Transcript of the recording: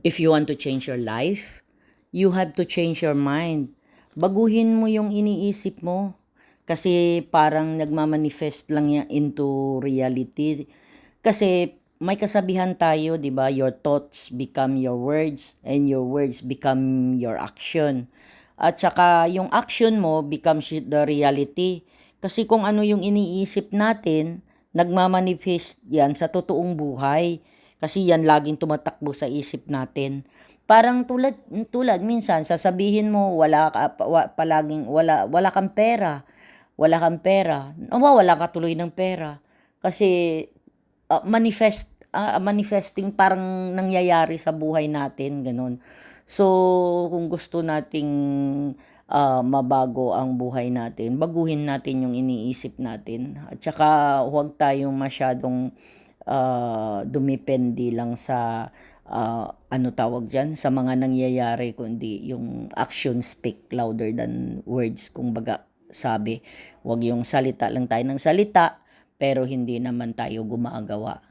If you want to change your life, you have to change your mind. Baguhin mo yung iniisip mo. Kasi parang nagmamanifest lang yan into reality. Kasi may kasabihan tayo, di ba? Your thoughts become your words and your words become your action. At saka yung action mo becomes the reality. Kasi kung ano yung iniisip natin, nagmamanifest yan sa totoong buhay. Kasi yan laging tumatakbo sa isip natin. Parang tulad minsan sasabihin mo palaging wala kang pera. Wala kang pera. Wala ka tuloy ng pera. Kasi manifesting parang nangyayari sa buhay natin, ganun. So, kung gusto nating mabago ang buhay natin, baguhin natin yung iniisip natin. At saka huwag tayong masyadong dumepende lang sa ano tawag dyan, sa mga nangyayari, kundi yung action speak louder than words, kung baga sabi. Huwag yung salita lang tayo ng salita, pero hindi naman tayo gumagawa.